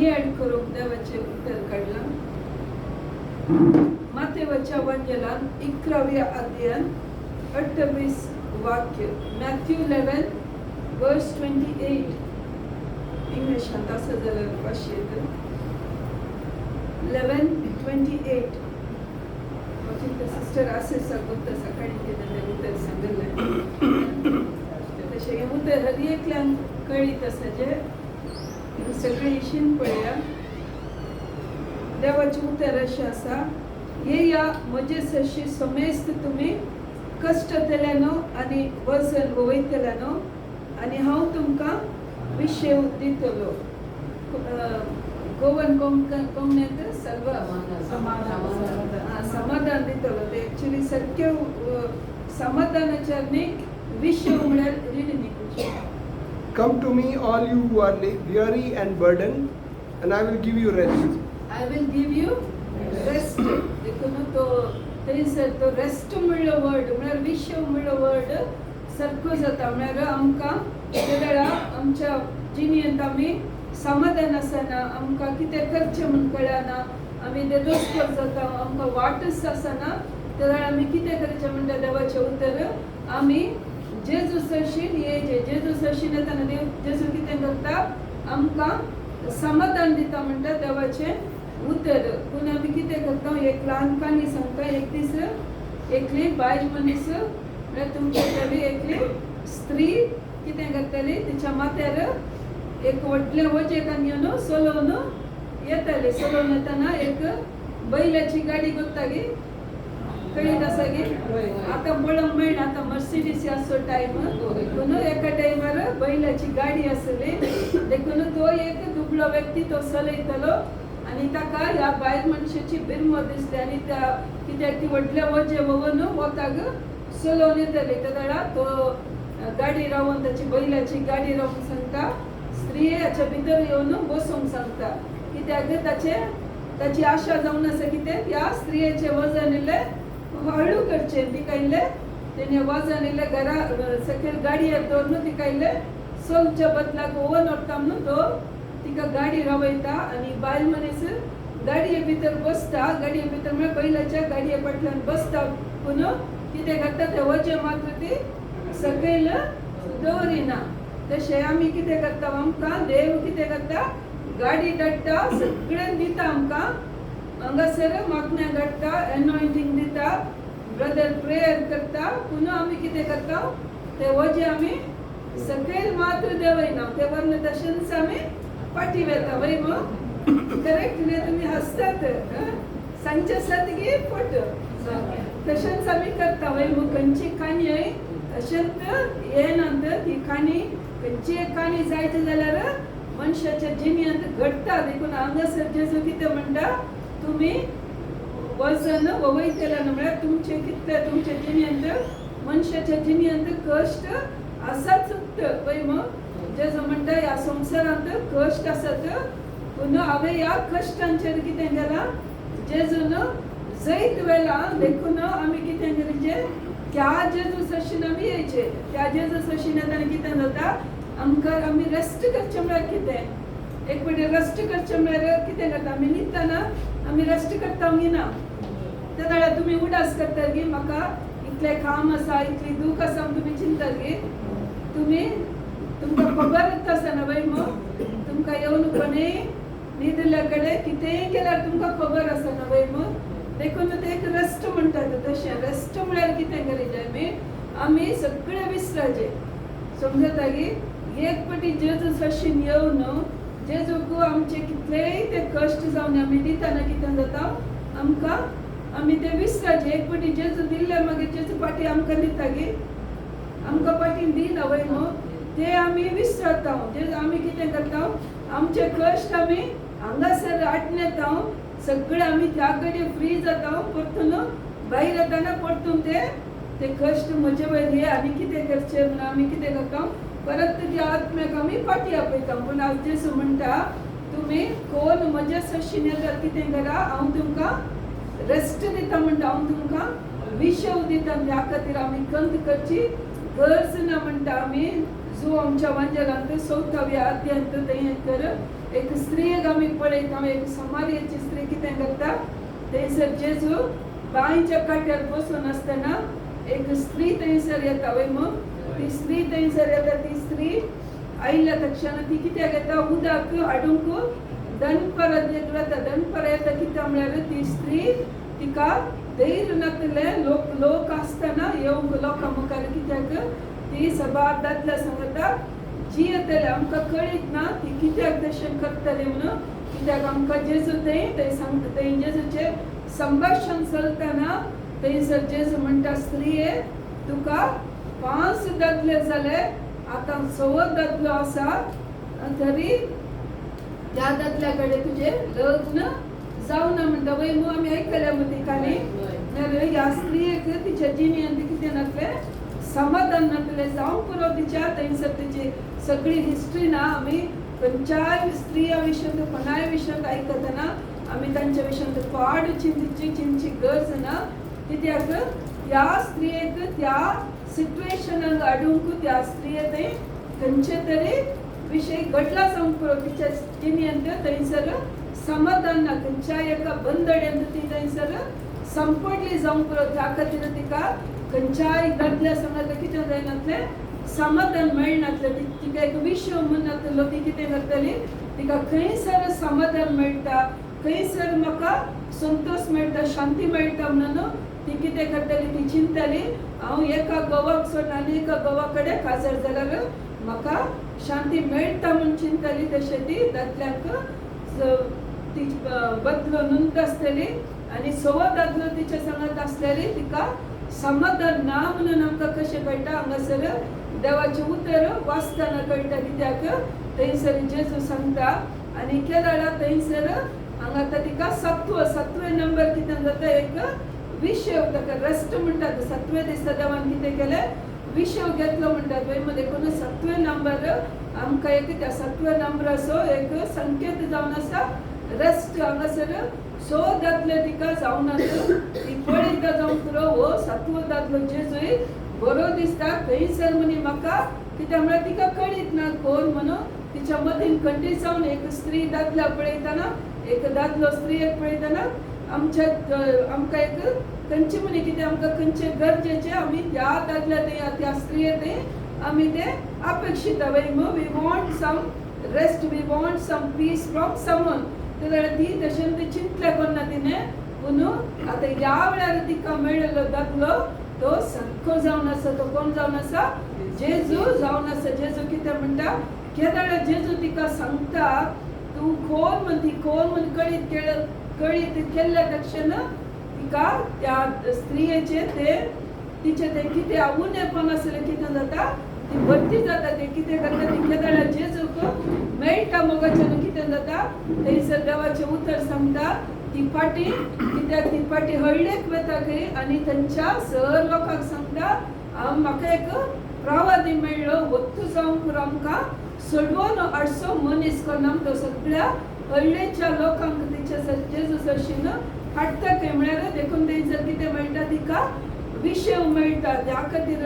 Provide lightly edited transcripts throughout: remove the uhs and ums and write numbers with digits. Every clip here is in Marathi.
हे ऍड करून देवाचे उतर काढला. मातेवाच्या वंजलान 11व्या अध्यायान 28 वाक्य. Matthew 11 verse 28. इंग्लिशांत असं जाल्यार पाचशे येतं. 11:28. सिस्टर असे सांगून सकाळी केलेलं उतर सांगलें तशें हें उतर हर एकल्यांक कळ्ळी तसं जे सगळी इशीन पळया. देवाचें उतर अशें आसा, येया म्हजे सशी समेस्त तुमी कश्ट केल्यानो आनी वजन वयतल्यानो आनी हांव तुमकां विशेव दितलो. गोवन कोंकणींत समाधान दितलो. ते एक्चुअली सारकें समाधानाच्या न्ही विशेव म्हळ्यार relief. Come to me, all you who are weary and burdened, and I will give you rest. I will give you rest. देखून तो थंयसर तो रेस्ट म्हणलो वर्ड म्हळ्यार विशेव म्हणलो वर्ड सारको जाता. म्हळ्यार आमकां त्या वेळा आमच्या जिणेंत आमी समाधान आसना, आमकां कितें करचें म्हूण कळना, आमी देदोसकर जाता, आमकां वाटच आसना. त्या वेळा आमी कितें करचें म्हणटा देवाचें उतर, आमी जेजू सरशीन येयचें. जेजू सरशीन येताना देव जेजू कितें करता, आमकां समाधान दिता म्हणटा देवाचें उतर. पूण आमी कितें करता, एक ल्हान काणी सांगता. एक दीस एकली बायल मनीस म्हळ्यार तुमचे कडेन एकली स्त्री कितें करताली, तिच्या माथ्यार एक व्हडलें वजेकान घेवन चलोवन येताली. चलोवन येताना एक बैलाची गाडी करताली. कळीत आसा गे आतां पळोवंक मेळना, आतां मर्सिडीस आसो टायम. देखून एका टायमार बैलाची गाडी आसली. देखून तो एक दुबळो व्यक्ती तो चलयतलो आनी ताका ह्या बायल मनशाची बिरमो दिसली आनी त्या कित्याक ती व्हडलें वजें वोवन वताक चलोवन येताली. त्या वेळा तो गाडी रावन ताची बैलाची गाडी रावन सांगता, स्त्रिये हाच्या भितर येवन बसूंक सांगता. कित्याक ताची आशा जावन आसा कितें, ह्या स्त्रियेचें वजन इल्लें हळू करचें. तिका इल्लें तेणें वजन इल्लें घरा सकयल गाडयेर दवरून तिका इल्लें चलच्या बदलाक ओवन व्हरता म्हणून तो तिका गाडी रावयता आनी बायल मनीस गाडये भितर बसता. गाडये भितर म्हळ्यार बैलाच्या गाडये फाटल्यान बसता. पूण कितें करता, तें वजें मात्र ती सकयल दवरिना. तशें आमी कितें करता, आमकां देव कितें करता, गाडी धाडटा, सगळें दिता आमकां. हांगासर मागण्या धाडटा, एनॉयंटींग दिता, ब्रदर प्रेयर करता. पूण आमी कितें करता, तें वजें आमी सकयल मात्र देवयना. ते वरना तशेंच आमी फाटीं वेता. वय मग करेक्ट न्ही, तुमी हसतात. सांजचे सादगी फट तशेंच आमी करता. वय मग खंयची काणी अशेंत येनात. ही काणी खंयची एक काणी जायची जाल्यार मनशाच्या जिणेंत घडटा. देखून हांगासर जेजू कितें म्हणटा, तुमी वजन वयतल्यान म्हळ्यार तुमचे कितले तुमच्या जिणेंत मनशाच्या जिणेंत कश्ट आसाच. पळय मग जेजू म्हणटा ह्या संवसारांत कश्ट आसात, पूण हांवें ह्या कश्टांचेर कितें केलां, जेजून जैत व्हेलां. देखून आमी कितें करचें, त्या जेजू सशीन आमी येयचे. त्या जेजू सशीन येताना कितें जाता, आमकां आमी रेस्ट करचें म्हळ्यार कितें, एक फावटी रेस्ट करचें म्हळ्यार कितें करता, आमी न्हिदतना आमी रेस्ट करता ना. त्या वेळार तुमी उडास करतात गे, म्हाका इतलें काम आसा, इतली दूख आसा म्हूण तुमी चिंतात गे. तुमकां खबर आसना वय मग, तुमकां येवन कोणेय न्हिदल्या कडेन कितेंय केल्यार तुमकां खबर आसना वय मग. देखून ते एक रेस्ट म्हणटात. तशें रेस्ट म्हळ्यार कितें करचें, आमी सगळें विसराचें. समजता गे, एक फावटी जेजू सशीन येवन जेजूक आमचे कितलेय ते कश्ट जावन आमी दितना कितें जाता, आमकां आमी ते विसराचें. एक फावटी जेजू दिल्ले मागीर जेजू फाटीं आमकां दिता गे, आमकां फाटीं दिना वय मग, ते आमी विसरता. जे आमी कितें करता, आमचे कश्ट आमी हांगासर हाडून येता. सगळे आमी त्या कडेन फ्री जाता. परतून भायर येताना परतून ते कश्ट म्हजे वयर हे आनी कितें करचें म्हणून आमी कितें करता, परत त्या आत्म्याक आमी फाटीं आपयता. पूण आज जेजू म्हणटा, तुमी कोण म्हजे सशीन येतात कितें करा, हांव तुमकां रेस्ट दिता म्हणटा, हांव तुमकां विशेव दिता. ह्या खातीर आमी खंत करची गरज ना म्हणटा आमी. जो आमच्या वांजेलांत 4व्या अध्यायांत तें कर एक स्त्रीक आमी पळयता एक समारियाची स्त्री कितें करता थंयसर जेजू बांयच्या काट्यार बसून आसतना एक स्त्री थंयसर येता वय मग ती स्त्री थंयसर येता ती स्त्री आयल्या तक्षण ती कित्याक येता उदक हाडूंक दनपार वता दनपार येता कित्याक म्हळ्यार ती स्त्री तिका धैर्य नासले लोक आसतना येवंक लोकां मुखार कित्याक ती सबार दादल्या सांगता जी येतले आमकां कळीत ना ती कित्याक तशें करतली म्हणून कित्याक आमकां जेजू थंय सांगता थंय जेजूचे संभाशण चलतना थंयसर जेजू म्हणटा स्त्रिये तुका 5 दादले जाले आतां 6वो दादलो आसा तरी त्या दादल्या कडेन तुजें लग्न जावना म्हणटा वय मग आमी आयकल्या मदीं काली ह्या स्त्रियेक तिच्या जिणेंत कितें नासलें समाधान नासलें जावं पुरो तिच्या थंयसर तिची सगळी हिस्ट्री ना आमी खंयच्याय स्त्रिया विशयी कोणाय विशयी आयकतना आमी तांच्या विशयी पाड चिंतची गरज ना कित्याक त्या स्त्रियेक त्या सिट्युएशनाक हाडूंक त्या स्त्रिये थंय खंयचे तरी विशय घडला जावंक पुरो तिच्या जिणेंत थंयसर समाधान ना खंयच्याय एका बंदड्यांत ती थंयसर संपडली जावंक पुरो त्या खातीर तिका खंयच्याय दादल्या सांगता कितें जायनासलें समाधान मेळनासलें तिका एक विशय म्हूण नासलो ती कितें करतली तिका खंयसर समाधान मेळटा खंयसर म्हाका संतोष मेळटा शांती मेळटा म्हणून ती कितें करतली ती चिंतली हांव एका घोवाक सोडून आनी एका घोवा कडेन काजार जाल्यार म्हाका शांती मेळटा म्हणून चिंतली तशें ती दादल्यांक ती बदलो नुंत आसतली आनी 6वो दादलो तिच्या सांगत आसलेली तिका समाधान ना म्हणून आमकां कशें कळटा हांगासर देवाचें उतर वाचतना कळटा कित्याक थंयसर जेजू सांगता आनी केदारा थंयसर हांगा आतां तिका 7वे नंबर कितें जाता एक विशय ताका रेस्ट म्हणटात 7वे दिसा देवान कितें केलें विशय घेतलो म्हणटात वय मध्ये कोण 7वे नंबर आमकां एक त्या 7व्या नंबराचो एक संकेत जावन आसा रेस्ट हांगासर 6 दादले तिका जावनात ती पळयता जावं पुरो हो 7वो दादलो जेजूय बरो दिसता खंयसर म्हणी म्हाका कित्याक म्हळ्यार तिका कळीत ना कोण म्हणून तिच्या मदीन खंयची जावन एक स्त्री दादल्या पळयतना एक दादलो स्त्रियेक पळयतना आमकां एक खंयचे म्हणी कितें आमकां खंयचे गरजेचे आमी त्या दादल्या त्या स्त्रियेक आमी ते अपेक्षीत वय we want some rest we want some peace from someone जाल्यार ती तशें ती चिंतले करना तिणें पूण आतां ह्या वेळार तिका मेळिल्लो दादलो तो सारको जावन आसा तो कोण जावन आसा जेजू जावन आसा जेजू कितें म्हणटा केदार जेजू तिका सांगता तूं कोण म्हण ती कोण म्हण कळीत केल्ल्या तक्षण तिका त्या स्त्रियेचे ते तिचे ते कितें उणेपण आसलें कितें जाता ती भरती जाता ते कितें करता ती केदार जेजूक मेळटा मोगाच्यान कितें जाता थंयसर देवाचें उतर सांगता ती पाटी कित्याक ती पाटी हळडेक वता खंय आनी थंयच्या सर लोकांक सांगता म्हाका एक प्रवादी मेळ्ळो वत्तू जावंक पुरो आमकां सोडवून हाडचो मनीस कोण तो सगळ्या हळडेच्या लोकांक तिच्या जेजू सरशीन हाडटा खंय म्हळ्यार देखून थंयसर कितें मेळटा तिका विशय मेळटा त्या खातीर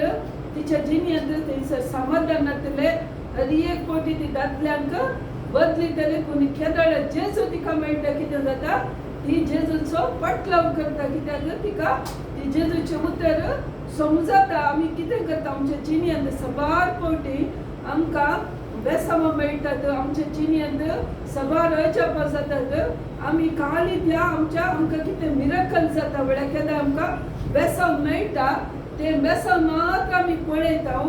तिच्या जिणेंत थंयसर समाधान जातलें आनी एक फावटी ती दादल्यांक बदलितले पूण केदार जेजू तिका मेळटा कितें जाता ती जेजूचो पटलाव करता कित्याक तिका ती जेजूचें उतर समजता आमी कितें करता आमच्या जिणेंत सबार फावटी आमकां बेसामां मेळटात आमच्या जिणेंत सबार अजापां जातात आमी काळी त्या आमकां कितें मिरेकल जाता म्हळ्यार केदार आमकां बेसांव मेळटा ते बेसांव मात आमी पळयता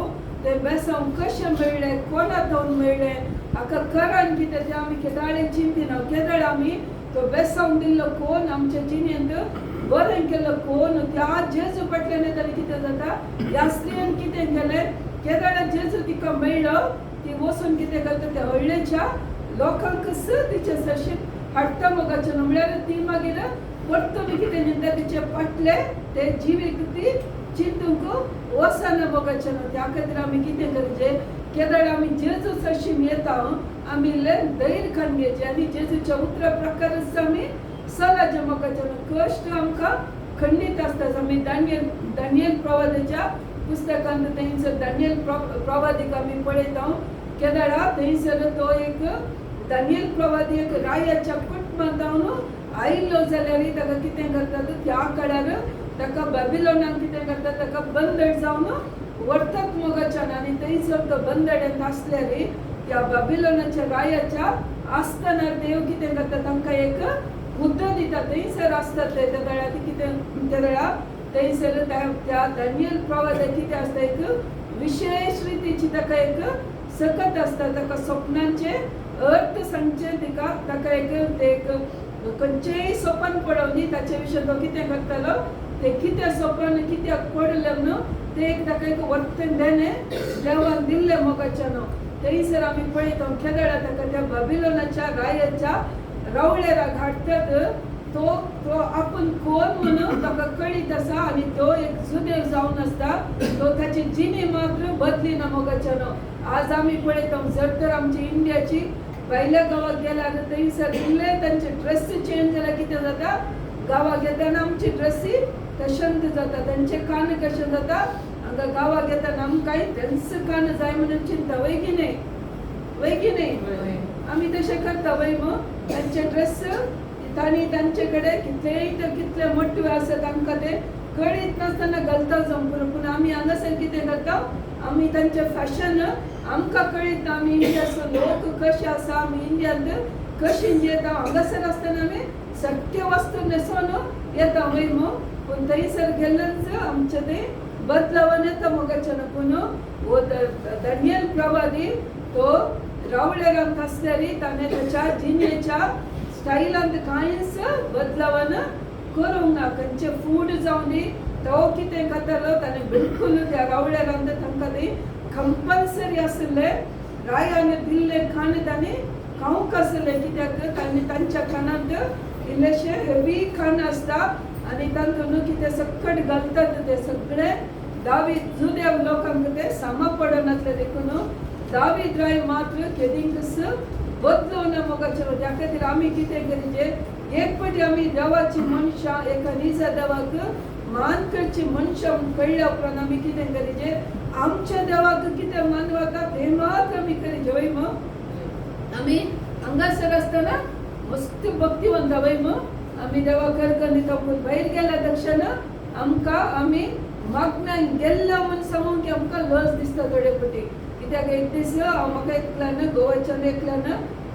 ते बेसांव कशें मेळ्ळें कोणा थावन मेळ्ळें हाका कारण कितें तें आमी केदाळे चिंतिना केदार आमी तो बेसांव दिल्लो कोण आमच्या जिणेंत बरें केलो कोण त्या जेजू फाटल्यान येताना कितें जाता ह्या स्त्रियेन कितें केलें केदार जेजू तिका मेळ्ळो ती वचून कितें करता त्या हळडेच्या लोकांक तिचे सरशीन हाडटा मोगाच्यान म्हळ्यार ती मागीर परतून कितें म्हणटा तिचे फाटले ते जिवीक ती चिंतूंक वचना मोगाच्यान त्या खातीर आमी कितें करचें केदार आमी जेजू सरशीन येता आमी धैर्य खान घेवचें आनी जेजूच्या उतरा प्रकारच आमी चलाचें मोगाच्यान कश्ट आमकां खंडीत आसता आमी दानियल प्रवादाच्या पुस्तकांत थंयसर दानियल प्रवादीक आमी पळयता केदारा थंयसर तो एक दानियल प्रवादी एक रायाच्या कुटुंबात जावन आयिल्लो जाल्यार ताका कितें करतात त्या काळार ताका बॅबिलोनाक कितें करतात ताका बंदड जावन व्हरतात मोगाच्यान आनी थंयसर तो बंदडेंत आसल्यार त्या बॅबिलोनाच्या रायाच्या आस्थानार देव कितें करता तांकां एक मुद्दो दिता थंयसर आसतात ते त्या वेळार कितें त्या वेळार थंयसर त्या दानियल प्रवाद्याक कितें आसता एक विशेष रितीची ताका एक सकत आसता ताका स्वप्नांचे अर्थ सांगचे ताका एक खंयचेय स्वप्न पडोवनी ताचे विशीं तो कितें करतालो ते कितें स्वप्न कित्याक पडलें न्हू ते ताका एक वर्तन देवान दिल्लें मोगाच्यान थंयसर आमी पळयता केदळा ताका त्या बॅबिलोनाच्या रायाच्या रावळ्यार हाडटात तो आपूण कोण म्हणून ताका कळीत आसा आनी तो एक जुदेव जावन आसता तो ताची जिणी मात्र बदलिना मोगाच्यान आज आमी पळयता जर तर आमची इंडियाची भायल्या गांवाक गेल्यार थंयसर इल्ले तांचे ड्रेस चेंज जाल्यार कितें जाता गांवाक येताना आमची ड्रेसी तशेंच जाता तांचे कान कशें जाता हांगा गांवाक येताना आमकांय तेंच कान जाय म्हणून चिंता वय की न्ही आमी तशें करता वय मग तांचे ड्रेस तांचे कडेन कितले मोठे आसा तांकां ते कळीत नासतना घालता जमपून पूण आमी हांगासर कितें करता आमी तांचे फॅशन आमकां कळीत आमी इंडियाचो लोक कशे आसा आमी इंडियांत कशी येता हांगासर आसतना आमी सत्य वस्तू न्हेसोन येता वय मग पूण थंयसर गेल्लेच आमचें तें बदलावन येता मोगाच्यान पूण हो दानियल प्रवादी तो रावळ्यारांत आसल्यार ताणें ताच्या जिणेच्या स्टायलांत कांयच बदलावन करूंक ना खंयचे फूड जावन दी तो कितें करतालो ताणें बिलकुल त्या रावळ्यारांत तांकां तें कंपल्सरी आसलें रायान दिल्लें खाण ताणें खावंक आसलें कित्याक ताणें तांच्या खाणांत इल्लेशें हेवी खाण आसता आनी तातूंत कितें सकट घालतात ते सगळे दावीद जुदेव लोकांक ते सामा पडनासले देखून दावीद राय मात्र केदींकच बदलून मोगाचें त्या खातीर आमी कितें करीचे एक फावटी आमी देवाची मनशां एका निजा देवाक मान करची मनशां कळ्ळ्या उपरांत आमी कितें करीचे आमच्या देवाक कितें मानवता तें मात्र आमी करीचे वय मग आमी हांगासर आसतना मस्त भक्तिवंत वय मग आमी देवा करता दिता पूण भायर गेल्या दक्षिण आमकां आमी मागण्यांक गेल्लो म्हूण सांगून की आमकां लज दिसता थोडे फावटी कित्याक एक दीस हांव म्हाका एकल्यान गोवाच्यान एकल्यान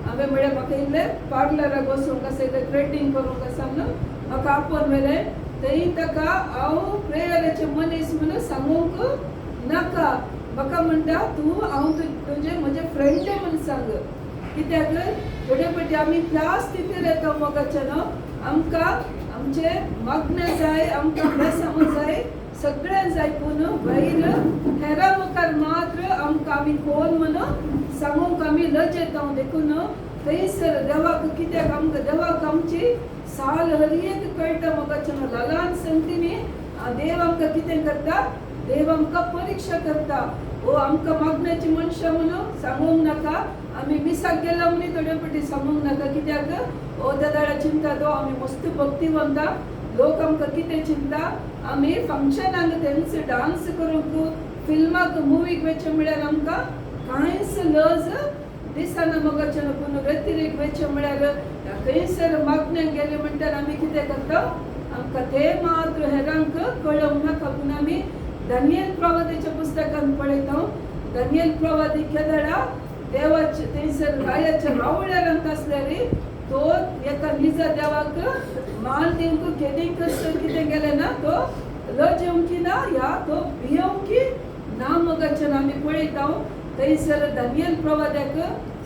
हांवें म्हळ्यार म्हाका इल्लें पार्लराक वचूंक आसा इल्लें थ्रेडिंग करूंक आसा म्हणून म्हाका आपोवन व्हेलें थंय ताका हांव प्रेयराचें मनीस म्हणून सांगूंक नाका म्हाका म्हणटा तूं हांव तुजें म्हजें फ्रेंड म्हणून सांग कित्याक थोडे फावटी आमी त्या स्थितीर येता मोगाच्यान आमकां आमचे मागणें जाय आमकां बेसांव जाय सगळें जाय पूण भायर हेरां मुखार मात्र आमकां आमी कोण म्हणून सांगूंक आमी लज येता देखून थंयसर देवाक कित्याक आमकां देवाक आमची साल हर एक कळटा मोगाच्यान ल्हान संगतींनी देव आमकां कितें करता देव आमकां परीक्षा करता हो आमकां मागण्याची मनशां म्हणून सांगूंक नाका आमी मिसाक गेलो म्हणून थोडे फावटी सांगूंक नाका कित्याक हो दादा चिंता तो आमी मस्त भक्तिवंता लोक आमकां कितें चिंता आमी फंक्शनाक तेंच डान्स करूंक फिल्माक मुवीक वयचें म्हळ्यार आमकां कांयच लज दिसना मोगाच्यान पूण व्यतिरेक वयचें म्हळ्यार खंयसर मागण्यांक गेले म्हणटार आमी कितें करता आमकां तें मात्र हेरांक कळोवंक नाका पूण आमी दानियल प्रवादीच्या पुस्तकांत पळयता दानियल प्रवादी केदळा देवाचे थंयसर रायाच्या रावळ्यारांत आसल्यार तो एका निजा देवाक मान दिवंक केदींकच कितें गेलें ना तो लज येवंकी ना या तो भियोंकी ना मोगाच्यान आमी पळयता थंयसर दानियल प्रवाद्याक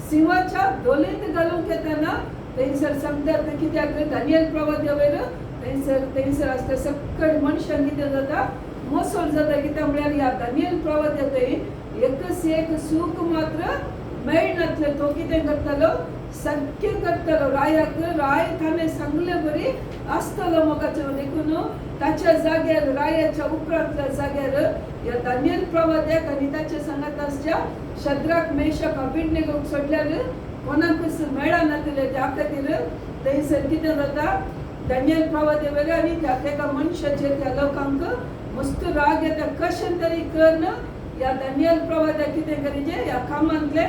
सिंहाच्या दोलेंत घालूंक येताना थंयसर सांगतात कित्याक दानियल प्रवाद्या वयर थंयसर आसता सकयल मनशांक कितें जाता मोसोल जाता कित्याक म्हळ्यार ह्या दानियल प्रवाद्या थंय एकच एक सूख मात्र मेळनासले तो कितें करतालो सत्य करतालो रायाक राय ताणें सांगलें बरी आसतलो मोगाच्यान देखून ताच्या जाग्यार रायाच्या उपरांतल्या जाग्यार ह्या दानियल प्रवाद्याक आनी ताच्या सांगाताच्या शद्राक मेशक अबेदनेगोक सोडल्यार कोणाकच मेळनासलें त्या खातीर थंयसर कितें जाता दानियल प्रवाद्या वयर आनी त्या मनशाचेर त्या लोकांक मस्त राग येता कशें तरी करन ह्या दानियल प्रवाद्याक कितें करीचे ह्या कामांतले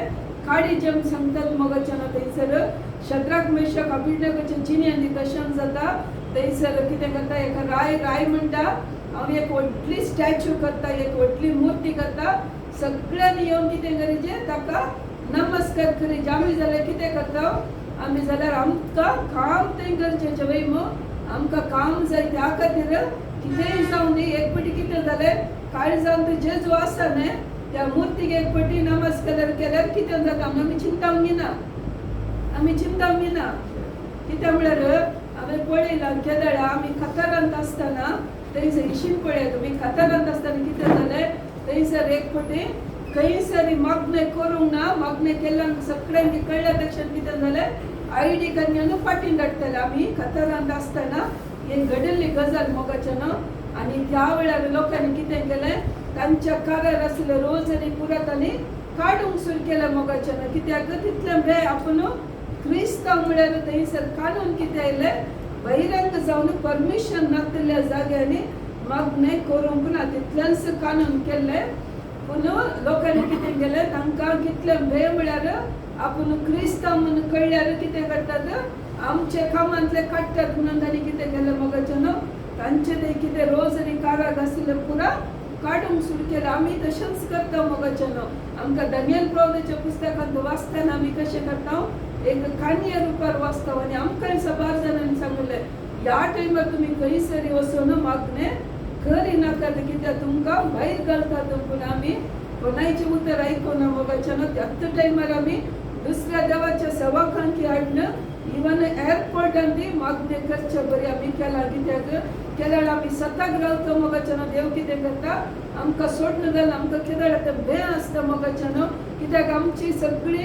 काडी जेम सांगतात मोगाच्यान थंयसर शद्राक मेशक अभिडनगोचे जिने आनी तशें जाता थंयसर कितें करता एका राय म्हणटा हांव एक व्हडली स्टॅच्यू करता एक व्हडली मुर्ती करता सगळ्यांनी येवन कितें करीचे ताका नमस्कार करीचे आमी जाल्यार कितें करता आमी जाल्यार आमकां काम थंय गरजेचें वय आमकां काम जाय त्या खातीर कितेंय जावं न्ही एक फावटी कितें जालें काळजांत जेजू आसा न्ही त्या मुर्तीक एक फावटी नमस्कार केल्यार कितें जाता आमी चिंतावंक ना कित्याक म्हळ्यार हांवें पळयलां केदळा आमी कतारांत आसतना थंयसर इशीन पळया तुमी कतारांत आसतना कितें जालें थंयसर एक फावटी खंयसर मागणें करूंक ना मागणें केल्ल्यान सगळ्यांक कळ्ळ्या तशें कितें जालें आयडी कन्यान फाटीं धाडटले आमी कतारांत आसतना एक घडिल्ली गजाल मोगाच्यान आनी त्या वेळार लोकांनी कितें केलें तांच्या कारार आसले रोज आनी पुरात आनी काडूंक सुरू केलें मोगाच्यान कित्याक तितलें वेळ आपूण क्रिस्तांव म्हळ्यार थंयसर कानून कितें आयलें बहिरंग जावन परमिशन नासलेल्या जाग्यांनी मागणें करूंक ना तितलेंच कानून केल्लें पूण लोकांनी कितें केलें तांकां कितलें वेळ म्हळ्यार आपूण क्रिस्तांव म्हणून कळ्ळ्यार कितें करतात आमचे कामांतले काडटात म्हणून तांणी कितें केलें मोगाच्यान तांचे ते कितें रोज आनी काराक आसलें पुरा काडूंक सुरू केलें आमी तशेंच करता मोगाच्यान आमकां दानियल प्रवक्त्याच्या पुस्तकांत वाचतना आमी कशें करता एक काणये रुपार वाचता आनी आमकांय साबार जाणांनी सांगलें ह्या टायमार तुमी खंयसरी वचून मागणें करिनाकात कित्याक तुमकां भायर घालतात पूण आमी कोणाचें उतर आयकूना मोगाच्यान त्याच टायमार आमी दुसऱ्या देवाच्या सेवकांक हाडून इवन एअरपोर्टान ती मागणें करचें बरी आमी केलां कित्याक केल्यार आमी सताक रावता मोगाच्यान देव कितें करता आमकां सोडून घालना आमकां केदार भें आसता मोगाच्यान कित्याक आमची सगळी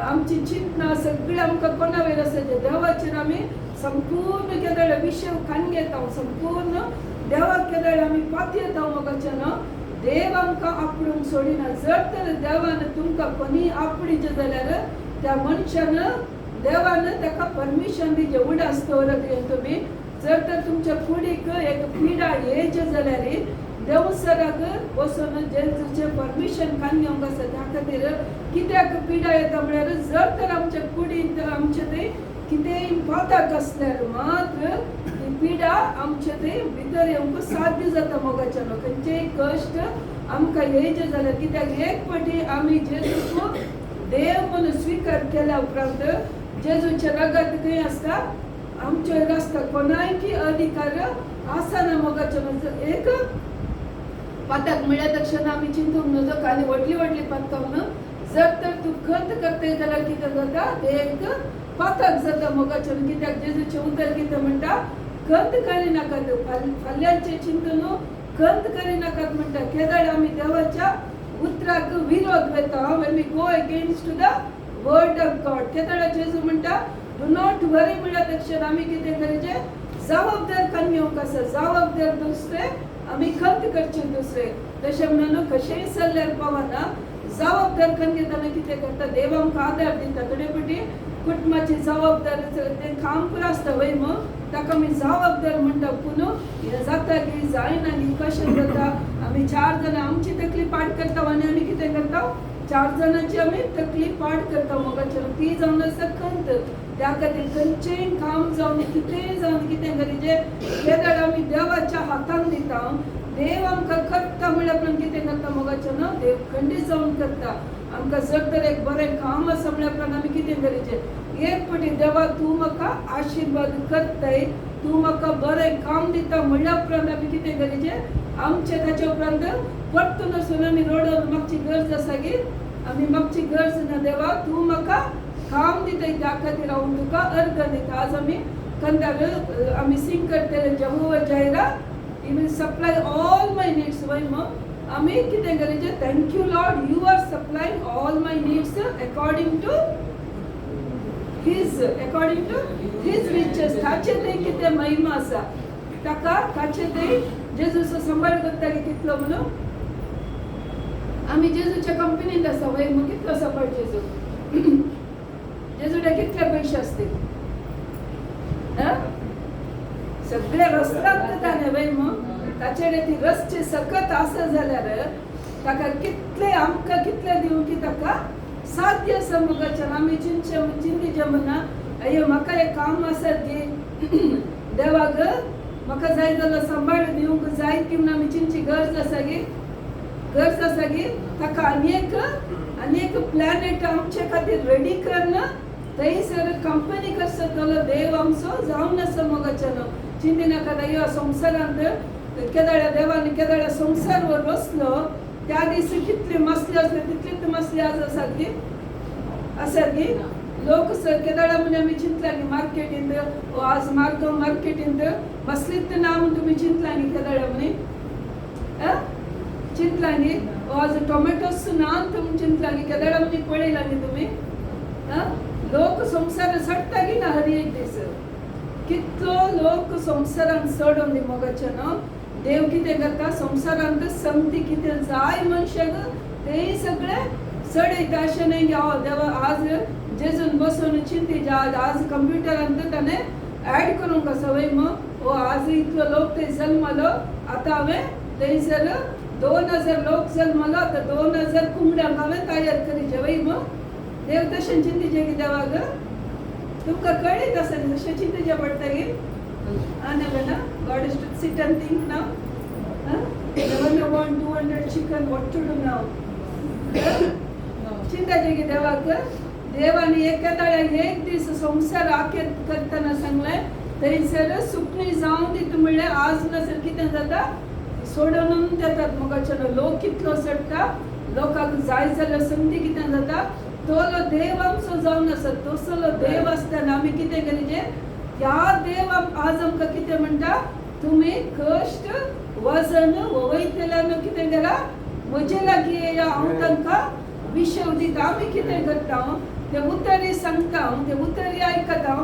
आमची चिंतना सगळी आमकां कोणा वयर आसा देवाचेर आमी संपूर्ण केदार विशय कान घेता संपूर्ण देवाक केदार आमी पातयेता मोगाच्यान देव आमकां आपणूंक सोडिना जर तर देवान तुमकां कोणी आपणीचें जाल्यार त्या मनशान देवान ताका परमिशन दिचें उडास दवरत तुमी जर तर तुमच्या कुडीक एक पिडा येयचें जाल्यार देवसराक वचून जेजूचें परमिशन कान घेवंक आसा त्या खातीर कित्याक पिडा येता म्हळ्यार जर तर आमच्या कुडींत आमचे थंय कितेंय पातक आसल्यार मात्र ती पिडा आमचे थंय भितर येवंक साध्य जाता मोगाच्यान खंयचेय कश्ट आमकां येयचे जाल्यार कित्याक एक फावटी आमी जेजूक देव म्हणून स्विकार केल्या उपरांत जेजूच्या रगत खंय आसता आमचेर आसता कोणायकी अधिकार आसना मोगाच्यान एक पातक म्हळ्या तक्षण आमी चिंतूंक नजो आनी व्हडली पातकावन जर तर तूं खंत करतय जाल्यार कितें जाता तें एक पातक जाता मोगाच्यान कित्याक जेजूचें उतर कितें म्हणटा खंत करिनाकात फाल्यांचें चिंतून खंत करिनाकात म्हणटा केदार आमी देवाच्या उतराक विरोध करता when we go against the word of God Kedar जेजू म्हणटा do not worry म्हळ्या तक्षण आमी कितें करचें जबाबदार कान घेवंक आसा जबाबदार दुसरे आमी खंत करचें दुसरे तशें म्हणून कशेंय चल्ल्यार पावना जबाबदार कान घेतना कितें करता देव आमकां आदार दिता थोडे फावटी कुटुंबाची जबाबदारी तें काम पुरो आसता वय ताका आमी जबाबदार म्हणटा पूण हें जाता की जायना न्ही कशें जाता आमी 4 जाणां आमची तकली पाड करता आनी आमी कितें करता 4 जाणांची आमी तकली पाड करता मोगाच्यान ती जावन आसा खंत त्या खातीर खंयचेंय काम जावन कितेंय जावन कितें करीचें केदार आमी देवाच्या हातान दिता देव आमकां करता म्हळ्यार पण कितें करता मोगाच्यान देव खंडीत जावन करता आमकां जर तर एक बरें काम आसा म्हळ्यार आमी कितें करीचें एक फावटी देवा तूं म्हाका आशिर्वाद करताय तूं म्हाका बरें काम दिता म्हळ्या उपरांत आमी कितें करीचें आमचे ताचे उपरांत परतून वचून आमी रोडार मागची गरज आसा की आमी मागची गरज ना देवा तूं म्हाका काम दिताय त्या खातीर हांव तुका अर्घ दिता आज आमी कंदार आमी सिंग करतले जेहोवा Zaira he will supply all my needs वय आमी कितें करीचें thank you Lord you are supplying all my needs according to his riches ताचे थंय कितें महिमा आसा ताका ताचे थंय जेजूचो सांबाळ करता की कितलो म्हणून आमी जेजूच्या कंपनींत आसा वय कितलो सांबाळ जेजू जेजूडे कितले पयशे आसते सगळे रस्त्याक जाताले वय ताचेडे ती रस्ते सकत आसा जाल्यार ताका कितले आमकां कितले दिवं की ताका साध्य समोगाच्यान आमी चिंतीचे म्हणा अय्यो म्हाका एक काम आसत गे देवाक म्हाका जाय जाल्यार सांबाळून दिवंक जाय ती म्हणून आमी चिंतची गरज आसा गे ताका अनेक प्लॅनेट आमचे खातीर रेडी करना थंयसर कंपनी करतलो देव आमचो जावन आसा मोगाच्यान चिंती नाका ह्या संवसारांत केदाळ्या देवान केदाळ्या संवसार रचलो त्या दिसा कितले मसले असले तितले मसले आज आसात गे लोक केदाळ्या म्हणजे आमी चिंतलानी मार्केटींत आज मार्केटींत मसलीत नाम तुमी चिंतलानी केदाळ्या म्हणे चिंतलानी आज टोमॅटोस नान तुमी चिंतलानी केदाळ्या म्हणजे पळयलानी तुमी लोक संवसार सडटा गी ना हर एक दीस कितलो लोक संवसारान सोडून दी मोगाच्यान देव कितें करता संवसारांत संगती कितें जाय मनशाक ते सगळे सडयता अशें न्हय देवा आज जेजून बसून चिंती आज कंप्युटरांत ताणें ऍड करूंक आसा वय मग आज इतलो लोक थंय जल्मलो आतां हांवें थंयसर 2000 लोक जल्मलो आतां 2000 कुंबड्यांक हांवें तयार करीचे वय मग देव तशें चिंतीचे की देवाक तुमकां कळीत आसा न्ही तशें चिंतीचे पडटा गे ना God is to sit and think now. When you want 200 chicken, what to do now? चिंताचे की देवाक देवानी एक दीस संवसार आखेत करतना सांगलें थंयसर सुकणी जावं दिता म्हणल्यार आज नसर कितें जाता सोडून देतात मोगाच्यान लोक कितलो सडटा लोकांक जाय जाल्यार संदी कितें जाता तोलो देव आमचो जावन आसा तसलो देव आसतना आमी कितें करीचे ह्या देव आज आमकां कितें म्हणटा तुमी कश्ट वजन वयतल्यान कितें करा म्हजे लागीं येया हांव तांकां विशव दिता आमी कितें करता ते उतरी सांगता ते उतरी आयकता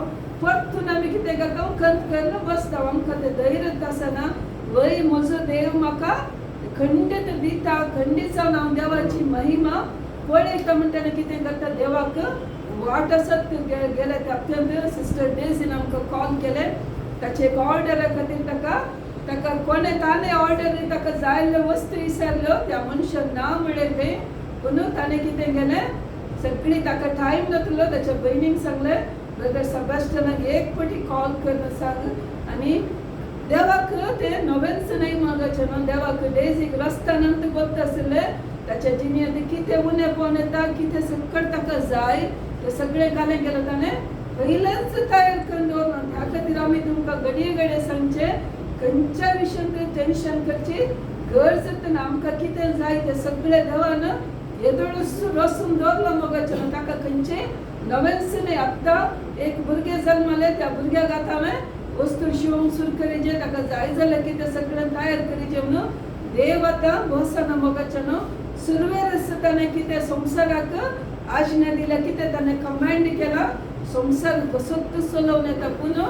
परतून आमी कितें करता खंत करून बसता आमकां तें धैर्य आसना वय म्हजो देव म्हाका खंडीत दिता खंडीत जावन हांव देवाची महिमा पळयता म्हणटना कितें करता देवाक वाट आसत गेले ते सिस्टर डेझीन आमकां कॉल केले ताचे एक ऑर्डरा खातीर ताका कोणें ताणें ऑर्डर ताका जाय वस्तू विचारल्यो त्या मनशान ना म्हणलें पूण ताणें कितें केलें सगळी ताका टायम नासलो ताच्या भयणीक सांगलें ब्रदर सबॅस्टनाक एक फावटी कॉल कर सांग आनी देवाक तें नवेंच न्हय मागचें न्हू देवाक डेझीक रस्त्यानंत बत आसलें ताच्या जिणेंत कितें उणेपण येता कितें संकट ताका जाय ते सगळें घालें गेलें ताणें पयलेंच तयार करून दवरना त्या खातीर आमी तुमकां घडये सांगचे खंयच्या विशयान टेन्शन करची गरज ना आमकां कितें जाय तें सगळें देवान येदोळूच रचून दवरलो मोगाचें ताका खंयचें नवेंच न्हय आत्तां एक भुरगें जल्मलें त्या भुरग्याक आतां हांवें वस्तू शिवंक सुरू करीचे ताका जाय जाल्यार कितें सगळें तयार करीचें म्हणून देव आतां बसना मोगाचें न्हू सुरवेर ताणें कितें संवसाराक आज्ञा दिल्या कितें ताणें कमांड केला संवसार बसत चलोवन येता पूण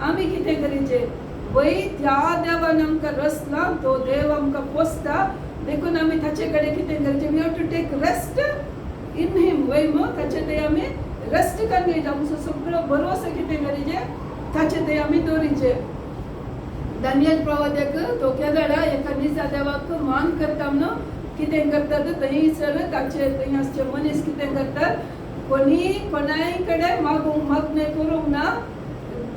आमी कितें करीचें वय त्या देवान आमकां रचला तो देव आमकां पोसता देखून आमी ताचे कडेन कितें करचें we have to take rest in him वय मग ताचे ते आमी रेस्ट करचें आमचो सगळो भरोसो कितें करीचें ताचे ते आमी दवरीचे दानियल प्रवाद्याक तो केदाळा एका दिसा देवाक मान करता म्हणून कितें करतात थंयसर ताचे थंय आसचे मनीस कितें करतात कोणाय कडेन मागणे करूंक ना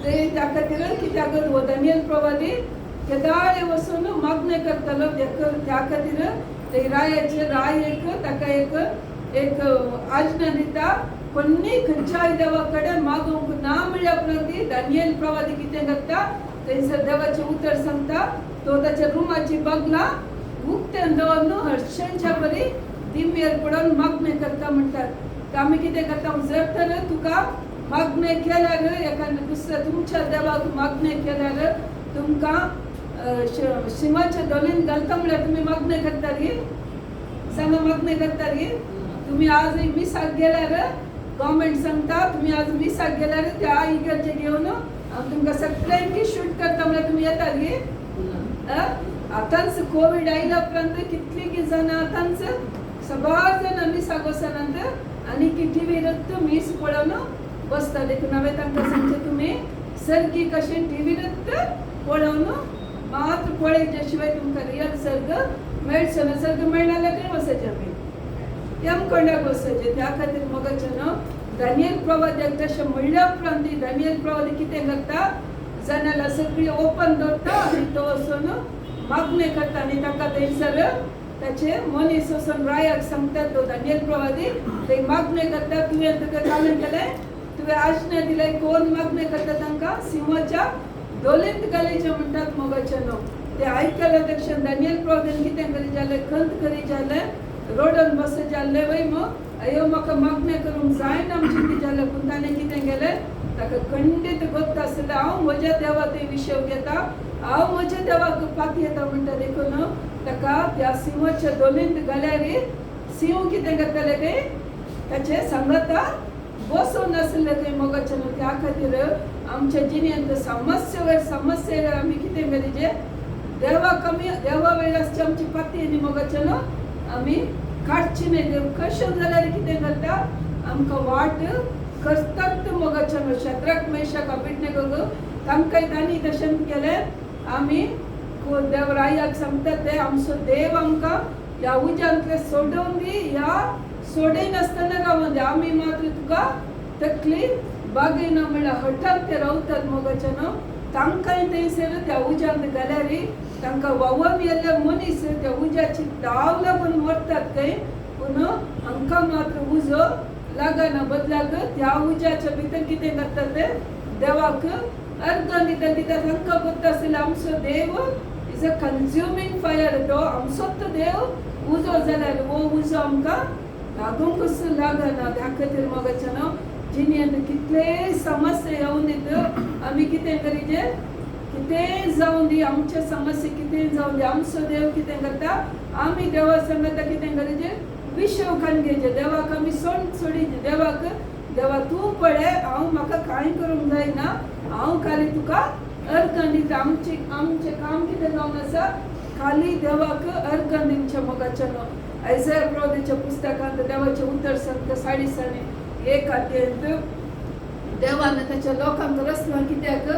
ते त्या खातीर कित्याक दानियल प्रवादी केदाळे वचून मागणे करतलो त्या खातीर ते रायेक ताका एक आज्ञा दिता कोणी खंयच्याय देवा कडेन मागूंक ना म्हणल्या प्रती दानियल प्रवादी कितें करता थंयसर देवाचें उतर सांगता तो ताच्या रुमाची बगला उक्तें दवरून हर्षांच्या बरी दिम्येर पडून मागणे करता म्हणटात आमी कितें करता जर तर तुका मागणे केल्यार एखाद्या दुसऱ्या तुमच्या देवाक मागणे केल्यार तुमकां शिवाच्या दोलीन घालता म्हळ्यार तुमी मागणे करता गे सांगा मागणे करता गे तुमी आज मिसाक गेल्यार गव्हर्मेंट सांगता तुमी आज मिसाक गेल्यार त्या इगर्जे घेवन हांव तुमकां सगळ्यांकी शूट करता म्हळ्यार तुमी येतात गे आतांच कोविड आयला उपरांत कितलीं जाणां आतांच सगळं जाण मिसाक वचनांत आनी टीव्हीरच मीस पळोवन बसता देखून हांवें तांकां सांगचें तुमी सर्गी कशें टीव्हीरच पळोवन मात पळयचे शिवाय तुमकां रियल सर्ग मेळचो ना सर्ग मेळना जाल्यार खंय वचचें आमी यम कोणाक वचचे त्या खातीर मोगाचें दानियल प्रवाद्याक तशें म्हणल्या उपरांत दानियल प्रवादी कितें करता जनाला सगळी ओपन दवरता आनी तो वचून मागणें करता आनी ताका थंयसर ताचे मनीस वचून रायाक सांगता तो दानियल प्रवादी ते मागणें करता तुवें तुका कामें केलें तुवें आज्ञा दिली कोण मागणें करता तांकां सिंहाच्या दोलेंत घालीचें म्हणटात मोगाचें ते आयकल्या तक्षण दानियल प्रवादीन कितें करी जालें खंत करी जालें रोडान बस जाल्ले वय अयो म्हाका मागणें करूंक जायना चिंती जालें पूण ताणें कितें केलें ताका खंडीत गोत्त आसलें हांव म्हज्या देवा थंय विशव घेता हांव म्हज्या देवाक पाती येता म्हणटा देखून ताका त्या सिंहाच्या दोलेंत घाल्यार सिंह कितें करताले काय ताचे सांगता बसून आसले थंय मोगाचें त्या खातीर आमच्या जिणेंत समस्ये आमी कितें करीचे देवा वेळाची आमची पाती न्ही मोगाचें आमी काडची न्ही देव कशें जाल्यार कितें करता आमकां वाट करतात मोगाचें शद्रक मेशक अबेदनेगो तांकांय तांणी तशें केलें आमी देव रायाक सांगता ते आमचो देव आमकां ह्या उज्यांतले सोडून दी ह्या सोडयनासतना रावून दी आमी मात्र तुका तकली बागयना म्हणल्यार हटात ते रावतात मोगाचें तांकांय थंयसर त्या उज्यांत घाल्यार तांकां वावन येयल्ले मनीस त्या उज्याची दाव लागून मरतात खंय पूण हांकां मात्र उजो लागना बदलाक त्या उज्याच्या भितर कितें करतात ते देवाक अर्घ दिता तांकां कोत्ता आसलें आमचो देव इज अ कन्ज्युमींग फायर तो आमचोच देव उजो जाल्यार वो उजो आमकां लागूंकच लागना त्या खातीर मोगाचें जिणेंत कितलेय समस्या येवन दीत आमी कितें करीचे कितेंय जावं दी आमचे समस्या कितेंय जावं दी आमचो देव कितें करता आमी देवा सांगता कितें करीचे विशव खान घेवचे देवाक आमी सोडीचे देवा तूं पळय हांव म्हाका कांय करूंक जायना हांव खाली तुका अर्घ दिता आमचें काम कितें जावन आसा खाली देवाक अर्घ दिवचें मोगाचें ऐसाया प्रवादीच्या पुस्तकांत देवाचें उतर सांगता 1:1 अध्यायांत देवान ताच्या लोकांक रचला कित्याक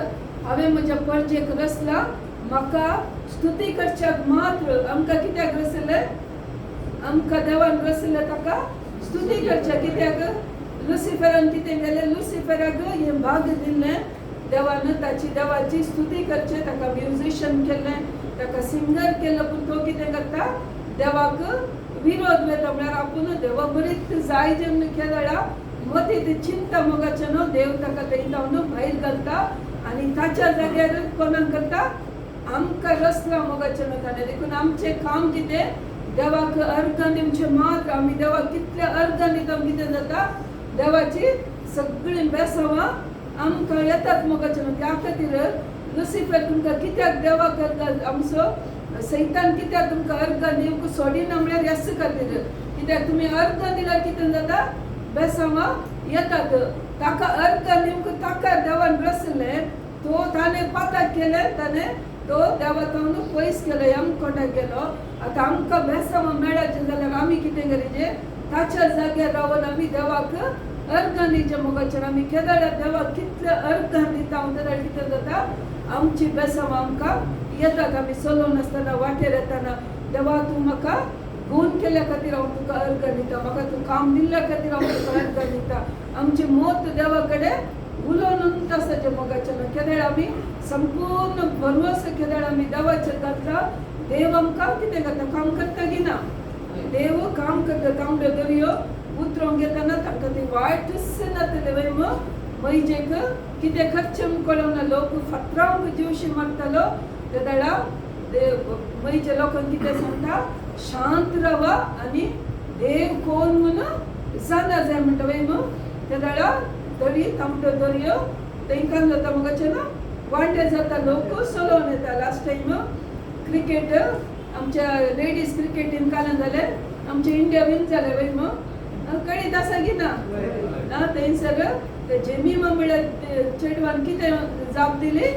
हांवें म्हज्या परजेक रचला म्हाका स्तुती करच्याक मात्र आमकां कित्याक रचलें आमकां देवान रचलें ताका स्तुती करच्या कित्याक लुसिफरान कितें केलें लुसिफराक हें भाग दिल्लें देवान ताची देवाची स्तुती करचें ताका म्युजिशियन केल्लें ताका सिंगर केलो पूण तो कितें करता देवाक विरोध वेता म्हळ्यार आपूण देवा बरीच जाय जेन्न केला मती ती चिंता मोगाचें देव ताका थंय भायर घालता आनी ताच्या जाग्यार कोणाक करता आमकां रचला मोगाचें ताणें देखून आमचें काम कितें देवाक अर्घ दिवचें मात्र आमी देवाक कितले अर्घ दिता कितें जाता देवाची सगळीं बेसांवां आमकां येतात मोगाचें त्या खातीर लुसिफर तुमकां कित्याक देवाक अर्घ आमचो सैतान कित्याक तुमकां अर्घ दिवंक सोडिना म्हळ्यार ह्याच खातीर कित्याक तुमी अर्घ दिल्यार कितें जाता बेसांवां येतात ताका अर्घ दिवंक ताका देवान रचलें तो ताणें पाताक केलें ताणें तो देवा तावन पयस केलो यमकोंडाक गेलो आतां आमकां बेसांवां मेळचें जाल्यार आमी कितें करीचें ताच्या जाग्यार रावन आमी देवाक अर्घ दिवचें मोगाचें आमी केदार देवाक कितले अर्घ दिता हांव जाल्यार कितें जाता आमची बेसांवां आमकां येतात आमी चलोवन आसतना वाटेर येतना देवा तूं म्हाका गुण केल्या खातीर हांव तुका अर्घ दिता म्हाका तूं काम दिल्ल्या खातीर हांव तुका अर्घ दिता आमची मोत देवा कडेन उलोवन आसाचें मोगाचें केदार आमी संपूर्ण भरवस केदार आमी देवाचेर घातला देव आमकां कितें करता काम करता की ना देव काम करता तांबड्यो दर्यो उतरोवंक घेतना तांकां ती वायट नातले वय मैजेक कितें करचें कळना लोक फातरावंक जीवशी मारतालो त्या दाडा मैच्या लोकांक कितें सांगता शांत रावा आनी देव कोण म्हणून जाणा जाय म्हणटा वय त्या दाडा दरी तांबड्यो दर्यो तांकां जाता मोगाचें वांटे जाता लोक चलोवन येता लास्ट टायम क्रिकेट आमच्या लेडीज क्रिकेटीन कालन जालें आमचे इंडिया विन जालें वय कळीत आसा की ना थंयसर ते जेमीमा म्हळ्यार चेडवान कितें जाप दिली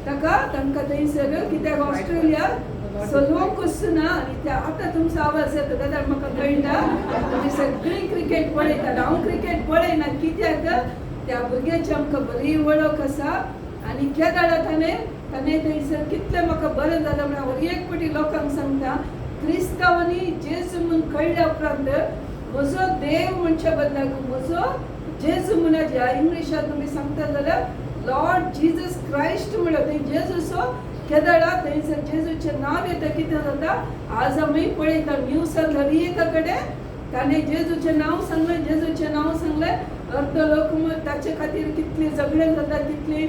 तांकां थंयसर कित्याक ऑस्ट्रेलिया चलोवंकूच ना आनी ते आतां तुमचो आवाज येता जाल्यार म्हाका कळटा तुमी सगळीं क्रिकेट पळयतात हांव क्रिकेट पळयना कित्याक त्या भुरग्याची आमकां बरी वळख आसा आनी केदार ताणें थंयसर कितलें म्हाका बरें जालें म्हळ्यार एक फावटी लोकांक सांगता क्रिस्तांवांनी जेजू म्हूण कळ्ळ्या उपरांत म्हजो देव म्हणच्या बदलाक म्हजो जेजू म्हणा इंग्लिशात तुमी सांगता जाल्यार लॉर्ड जीजस क्राइस्ट म्हणून थंय जेजूचो केदळा थंयसर जेजूचें नांव येता कितें जाता आज आमी पळयता न्यूजान हर एका कडेन ताणें जेजूचें नांव सांगलें अर्द लोक ताचे खातीर कितली झगडे जाता कितली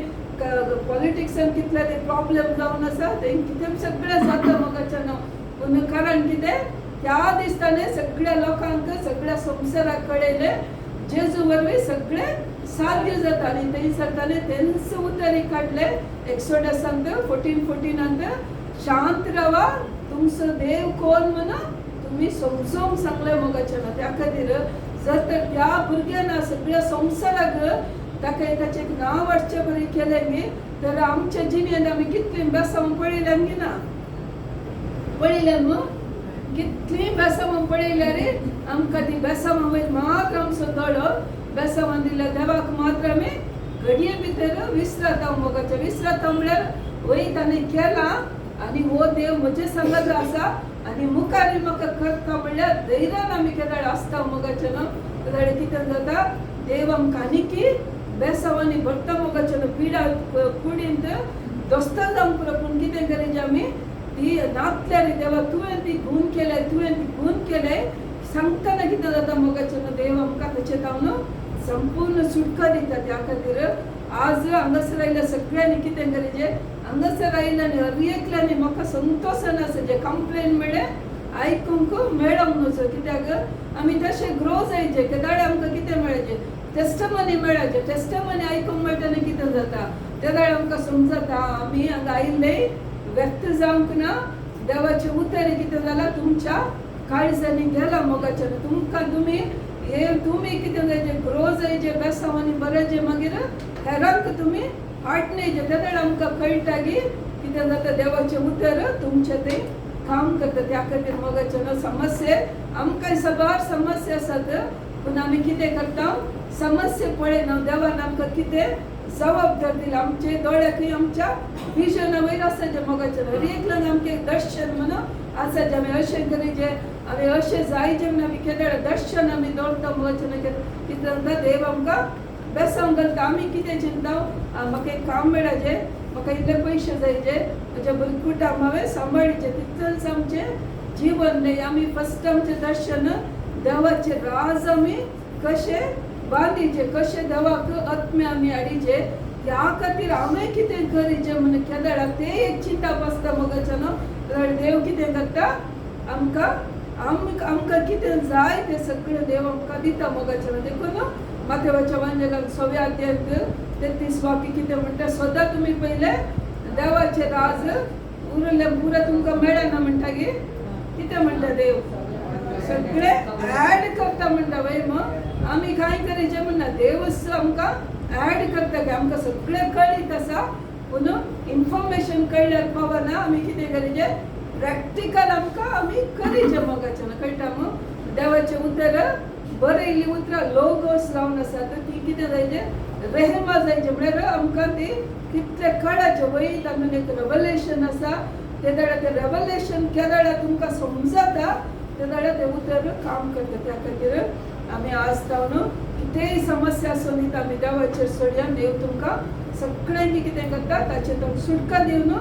पॉलिटिक्सान कितले ते प्रॉब्लेम जावन आसा ते कितें सगळें जाता म्हाका न्हू पूण कारण कितें त्या दिसताने सगळ्या लोकांक सगळ्या संवसाराक कळयलें जेजू वरवीं सगळें साध्य जाता आनी थंयसर ताणें तेंच उतर काडलें एक्सोडसांत 14:14 शांत रावा तुमचो देव कोण म्हणून तुमी समजोवंक सांगलें मोगाचें त्या खातीर जर तर त्या भुरग्यान सगळ्या संवसाराक ताका ताचें नांव वाडचें बरें केलें न्ही तर आमच्या जिणेन आमी कितलीं बेसांव पळयल्यां न्ही ना पळयल्यां न्हू कितलीं बेसांव पळयल्यार आमकां ती बेसांव वयर मात्र आमचो दोळो बेसांवान दिल्या देवाक मात्र आमी घडये भितर विसरता मोगाचें विसरता म्हळ्यार वयर ताणें केलां आनी हो देव म्हजे संगत आसा आनी मुखार म्हाका करता म्हणल्यार धैर्यान आमी केदाळ आसता मोगाचें न्हू केदाळ कितें जाता देव आमकां आनीकी बेसांवांनी भरता मोगाचें न्हू पिडा कुडींत दोस्ता जावंक पुरो पूण कितें करें आमी ती नातल्यार देवा तुवें ती खून केलें सांगतना कितें जाता मोगाचें न्हू देव आमकां ताचे तावन संपूर्ण सुटका दिता त्या खातीर आज हांगासर आयल्या सगळ्यांनी कितें करेचें हांगासर आयल्यानी हर एकल्यानी म्हाका संतोशान आसा जे कंप्लेन मेळ्ळें आयकूंक मेळोंक नजो कित्याक आमी तशें ग्रो जायचे केदाळे आमकां कितें मेळचें टेस्टमनी मेळचें टेस्टमनी आयकूंक मेळटना कितें जाता तेदाळे आमकां समजता आमी हांगा आयिल्ले व्यक्त जावंक ना देवाचें उतर कितें जालां तुमच्या काळजांनी गेलां मोगाचें तुमकां तुमी कितें जायचें ग्रो जायचे बेसांवांनी बरेंचें मागीर हेरांक तुमी हाडणेचें तेदाळे आमकां कळटा की कितें जाता देवाचें उतर तुमचें तें काम करता त्या खातीर मोगाचें समस्या आमकां सबार समस्या आसात पूण आमी कितें करता समस्या पळयना देवान आमकां कितें जबाबदार दिला आमचे दोळ्याकय आमच्या विजन वयर आसा जे मोगाचें हर एकल्यान आमकां एक दर्शन म्हणून आसा जे आमी अशें करीचें आमी अशें जायचें म्हणून आमी केदाळ दर्शन आमी दवरता मोगाचें कितें जाता देव आमकां बेसांव घालता आमी कितें चिंता म्हाका एक काम मेळचें म्हाका इतले पयशे जायचे म्हज्या कुटुंब हांवें सांबाळचें तितलेंच आमचें जीवन न्ही आमी फस्ट आमचें दर्शन देवाचें राज आमी कशें बांदीचें कशें देवाक आत्मे आमी हाडीचे त्या खातीर हांवें कितें करीचें म्हणून केदाळा तें एक चिंता बसता मोगाचें न्हू देव कितें करता आमकां कितें जाय तें सगळें देव आमकां दिता मोगाचें न्हू देखून माथेवाच्या वांजेलान 6व्या अध्यायांत 33 वाक्य कितें म्हणटा सदां तुमी पयले देवाचें राज उरलें पुरो तुमकां मेळना म्हणटा गे कितें म्हणटा देव सगळें ऍड करता म्हणटा वय मग आमी कांय करीचें म्हणना देवच आमकां ऍड करता की आमकां सगळें कळीत आसा पूण इन्फॉर्मेशन कळल्यार पावना आमी कितें करीचें प्रॅक्टिकल आमकां आमी करीचें मोगाचें कळटा मग देवाचें उतर बरयल्लीं उतरां लोगोस लावन आसात ती कितें जायचें रेहमा जायचें म्हळ्यार आमकां ती कितलें कळाचें वयर तातूंत एक रेवलेशन आसा ते दाडा तें रेवलेशन केदाळा तुमकां समजता ते दाडा तें उतर काम करता त्या खातीर आमी आज जावन कितेंय समस्या आसूं आमी देवाचेर सोडया देव तुमकां सगळ्यांनी कितें करता ताचे तो सुटका दिवन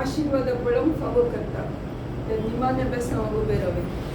आशिर्वाद पळोवंक फावो करता ते निमाणे बेसांव उबे रावले